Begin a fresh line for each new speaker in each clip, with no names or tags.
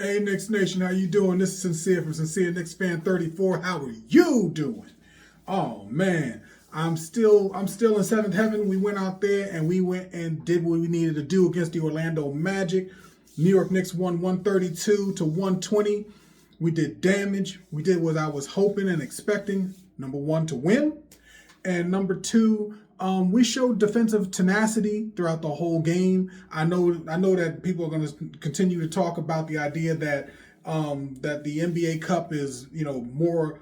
Hey, Knicks Nation, how you doing? This is Sincere from Sincere Knicks Fan 34. How are you doing? Oh man, I'm still in seventh heaven. We went out there and we went and did what we needed to do against the Orlando Magic. New York Knicks won 132 to 120. We did damage. We did what I was hoping and expecting. Number one, to win. And number two, we showed defensive tenacity throughout the whole game. I know that people are going to continue to talk about the idea that that the NBA Cup is more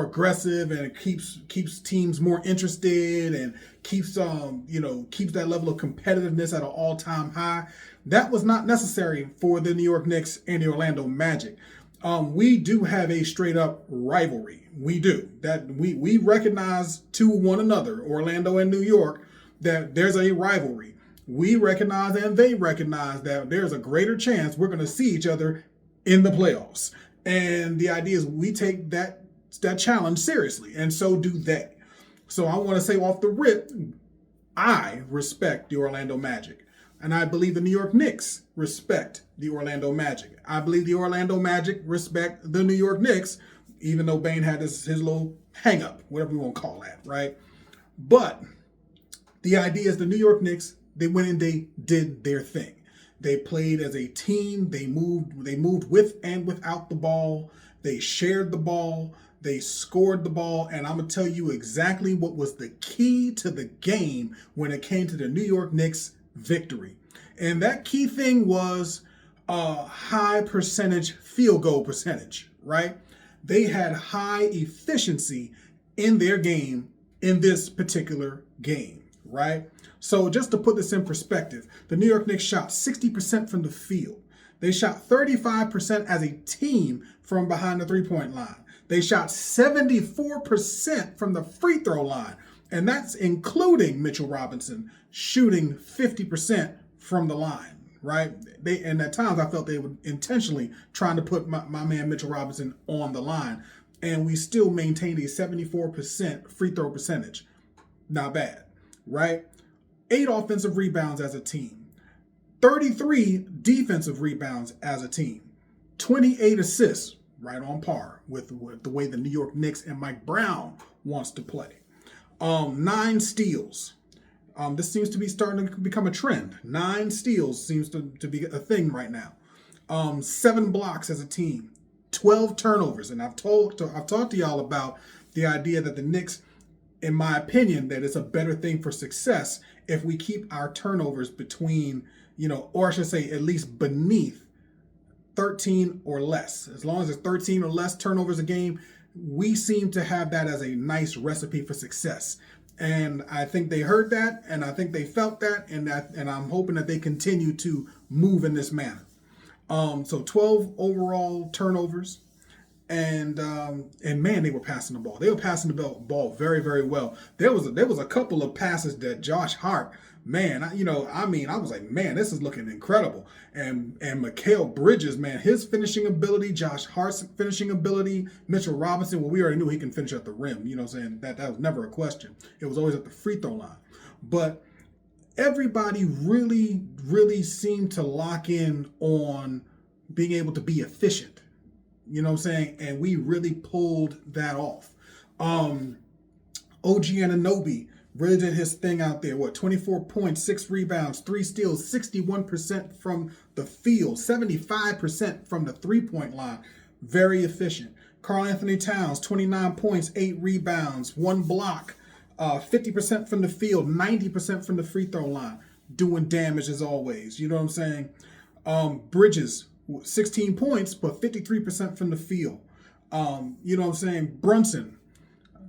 aggressive and it keeps teams more interested and keeps that level of competitiveness at an all-time high. That was not necessary for the New York Knicks and the Orlando Magic. We do have a straight up rivalry. We do. That we recognize to one another, Orlando and New York, that there's a rivalry. We recognize and they recognize that there's a greater chance we're going to see each other in the playoffs. And the idea is we take that challenge seriously, and so do they. So I want to say off the rip, I respect the Orlando Magic. And I believe the New York Knicks respect the Orlando Magic. I believe the Orlando Magic respect the New York Knicks, even though Bane had his little hang-up, whatever you want to call that, right? But the idea is the New York Knicks, they went and they did their thing. They played as a team. They moved with and without the ball. They shared the ball. They scored the ball. And I'm going to tell you exactly what was the key to the game when it came to the New York Knicks victory. And that key thing was a high percentage field goal percentage, right? They had high efficiency in their game in this particular game, right? So just to put this in perspective, the New York Knicks shot 60% from the field. They shot 35% as a team from behind the three-point line. They shot 74% from the free throw line. And that's including Mitchell Robinson shooting 50% from the line, right? And at times I felt they were intentionally trying to put my man Mitchell Robinson on the line. And we still maintained a 74% free throw percentage. Not bad, right? 8 offensive rebounds as a team. 33 defensive rebounds as a team. 28 assists, right on par with the way the New York Knicks and Mike Brown wants to play. 9 steals. This seems to be starting to become a trend. 9 steals seems to be a thing right now. 7 blocks as a team. 12 turnovers. And I've talked to y'all about the idea that the Knicks, in my opinion, that it's a better thing for success if we keep our turnovers between, or I should say at least beneath 13 or less. As long as it's 13 or less turnovers a game, we seem to have that as a nice recipe for success. And I think they heard that, and I think they felt that, and I'm hoping that they continue to move in this manner. So 12 overall turnovers, and man, they were passing the ball. They were passing the ball very, very well. There was a couple of passes that Josh Hart, man, I was like, man, this is looking incredible. And Mikal Bridges, man, his finishing ability, Josh Hart's finishing ability, Mitchell Robinson, well, we already knew he can finish at the rim. You know what I'm saying? That was never a question. It was always at the free throw line. But everybody really, really seemed to lock in on being able to be efficient. You know what I'm saying? And we really pulled that off. OG Anunoby really did his thing out there. 24 points, 6 rebounds, 3 steals, 61% from the field, 75% from the three-point line. Very efficient. Karl-Anthony Towns, 29 points, 8 rebounds, 1 block, 50% from the field, 90% from the free throw line. Doing damage as always. You know what I'm saying? Bridges, 16 points, but 53% from the field. You know what I'm saying? Brunson,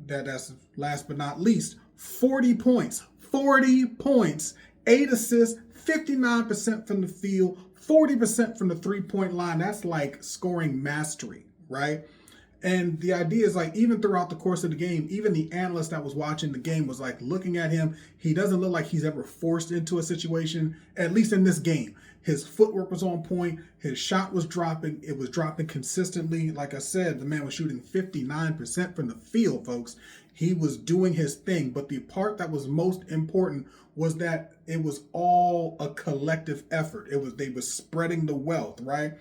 that's last but not least, 40 points, 8 assists, 59% from the field, 40% from the three-point line. That's like scoring mastery, right? And the idea is like, even throughout the course of the game, even the analyst that was watching the game was like looking at him. He doesn't look like he's ever forced into a situation, at least in this game. His footwork was on point. His shot was dropping. It was dropping consistently. Like I said, the man was shooting 59% from the field, folks. He was doing his thing. But the part that was most important was that it was all a collective effort. They were spreading the wealth, right?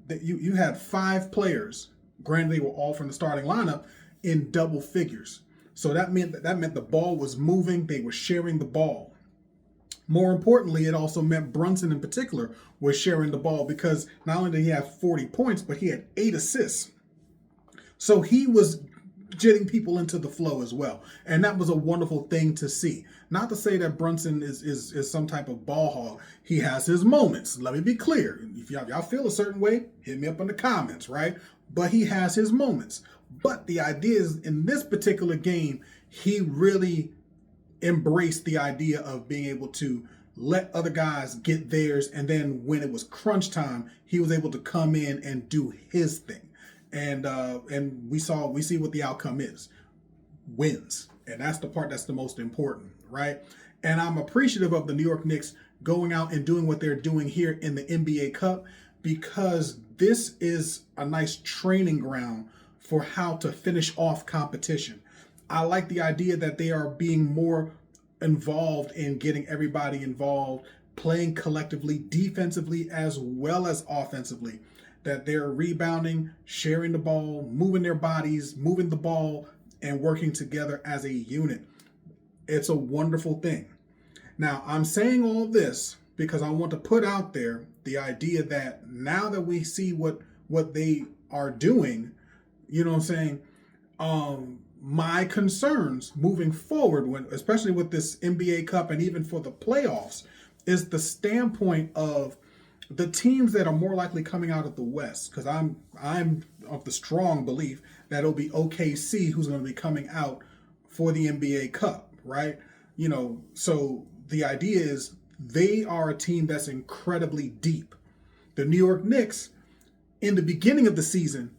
That you had 5 players, granted they were all from the starting lineup, in double figures. So that meant the ball was moving, they were sharing the ball. More importantly, it also meant Brunson in particular was sharing the ball, because not only did he have 40 points, but he had 8 assists. So he was getting people into the flow as well. And that was a wonderful thing to see. Not to say that Brunson is some type of ball hog. He has his moments. Let me be clear. If y'all feel a certain way, hit me up in the comments, right? But he has his moments. But the idea is, in this particular game, he really embraced the idea of being able to let other guys get theirs, and then when it was crunch time, he was able to come in and do his thing. And we see what the outcome is. Wins. And that's the part that's the most important, right? And I'm appreciative of the New York Knicks going out and doing what they're doing here in the NBA Cup, because this is a nice training ground for how to finish off competition. I like the idea that they are being more involved in getting everybody involved, playing collectively, defensively as well as offensively, that they're rebounding, sharing the ball, moving their bodies, moving the ball, and working together as a unit. It's a wonderful thing. Now, I'm saying all this because I want to put out there the idea that now that we see what they are doing, you know what I'm saying, my concerns moving forward, especially with this NBA Cup and even for the playoffs, is the standpoint of the teams that are more likely coming out of the West. Because I'm of the strong belief that it'll be OKC who's going to be coming out for the NBA Cup, right? You know, so the idea is they are a team that's incredibly deep. The New York Knicks, in the beginning of the season,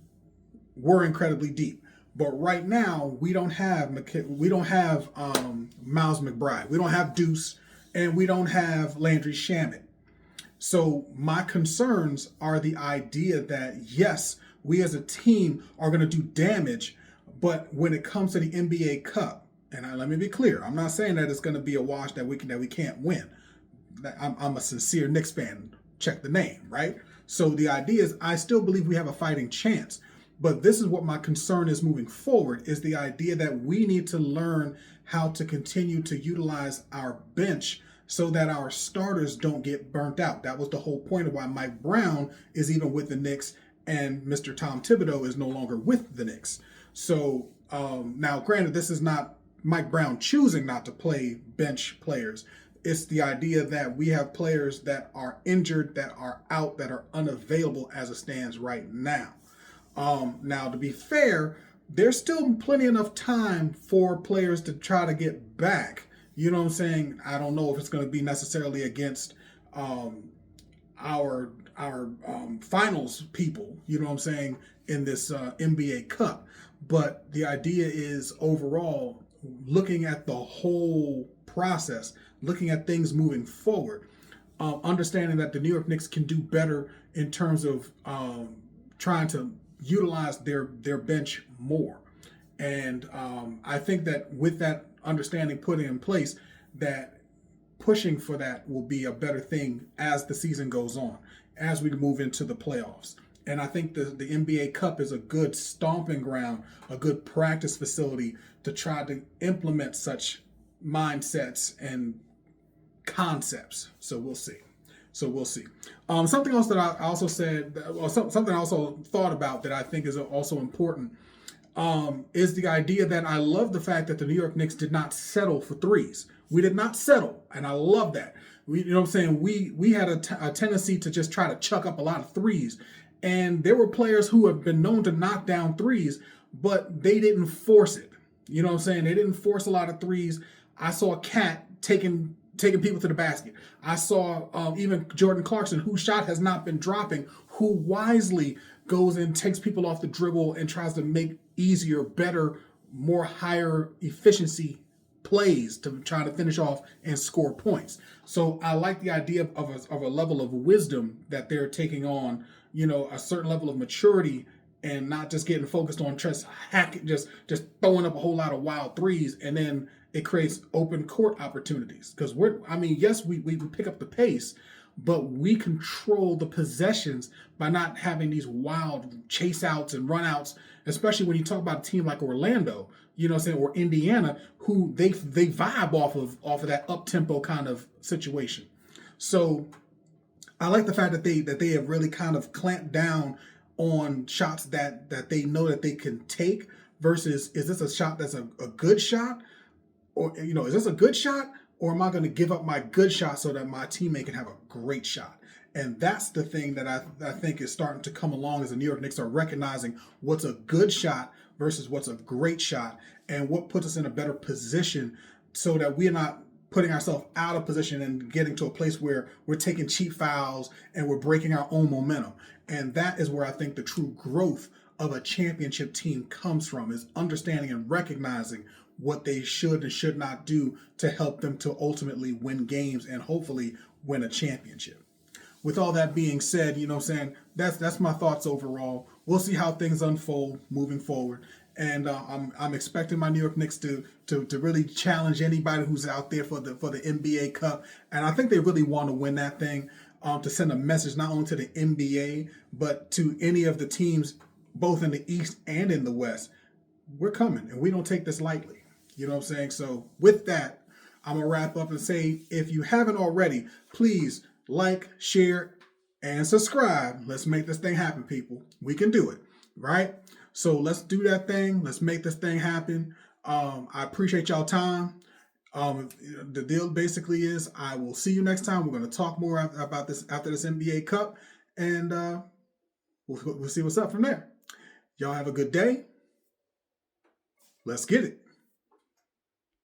were incredibly deep. But right now, we don't have Miles McBride. We don't have Deuce, and we don't have Landry Shamet. So my concerns are the idea that, yes, we as a team are going to do damage, but when it comes to the NBA Cup, and let me be clear, I'm not saying that it's going to be a wash that we can't win. I'm a sincere Knicks fan. Check the name, right? So the idea is, I still believe we have a fighting chance. But this is what my concern is moving forward, is the idea that we need to learn how to continue to utilize our bench so that our starters don't get burnt out. That was the whole point of why Mike Brown is even with the Knicks and Mr. Tom Thibodeau is no longer with the Knicks. So now, granted, this is not Mike Brown choosing not to play bench players. It's the idea that we have players that are injured, that are out, that are unavailable as it stands right now. Now, to be fair, there's still plenty enough time for players to try to get back. You know what I'm saying? I don't know if it's going to be necessarily against our finals people, you know what I'm saying, in this NBA Cup. But the idea is, overall, looking at the whole process, looking at things moving forward, understanding that the New York Knicks can do better in terms of trying to utilize their bench more. And I think that with that understanding put in place, that pushing for that will be a better thing as the season goes on, as we move into the playoffs. And I think the NBA Cup is a good stomping ground, a good practice facility to try to implement such mindsets and concepts. So we'll see. Something else that I also said, or something I also thought about that I think is also important, is the idea that I love the fact that the New York Knicks did not settle for threes. We did not settle, and I love that. You know what I'm saying? We had a tendency to just try to chuck up a lot of threes, and there were players who have been known to knock down threes, but they didn't force it. You know what I'm saying? They didn't force a lot of threes. I saw Cat taking people to the basket. I saw even Jordan Clarkson, whose shot has not been dropping, who wisely goes and takes people off the dribble and tries to make easier, better, more higher efficiency plays to try to finish off and score points. So I like the idea of a level of wisdom that they're taking on, you know, a certain level of maturity and not just getting focused on just hacking, just throwing up a whole lot of wild threes, and then it creates open court opportunities. Because yes, we pick up the pace, but we control the possessions by not having these wild chase outs and run outs, especially when you talk about a team like Orlando, you know what I'm saying, or Indiana, who they vibe off of that up tempo kind of situation. So I like the fact that they have really kind of clamped down on shots that they know that they can take versus, is this a shot that's a good shot, or is this a good shot, or am I going to give up my good shot so that my teammate can have a great shot? And that's the thing that I think is starting to come along as the New York Knicks are recognizing what's a good shot versus what's a great shot, and what puts us in a better position so that we're not putting ourselves out of position and getting to a place where we're taking cheap fouls and we're breaking our own momentum. And that is where I think the true growth of a championship team comes from, is understanding and recognizing what they should and should not do to help them to ultimately win games and hopefully win a championship. With all that being said, that's my thoughts overall. We'll see how things unfold moving forward. And I'm expecting my New York Knicks to really challenge anybody who's out there for the NBA Cup. And I think they really want to win that thing, to send a message not only to the NBA, but to any of the teams, both in the East and in the West. We're coming, and we don't take this lightly. You know what I'm saying? So with that, I'm going to wrap up and say, if you haven't already, please like, share, and subscribe. Let's make this thing happen, people. We can do it, right? So let's do that thing. Let's make this thing happen. I appreciate y'all time. The deal basically is I will see you next time. We're going to talk more about this after this NBA Cup, and we'll see what's up from there. Y'all have a good day. Let's get it.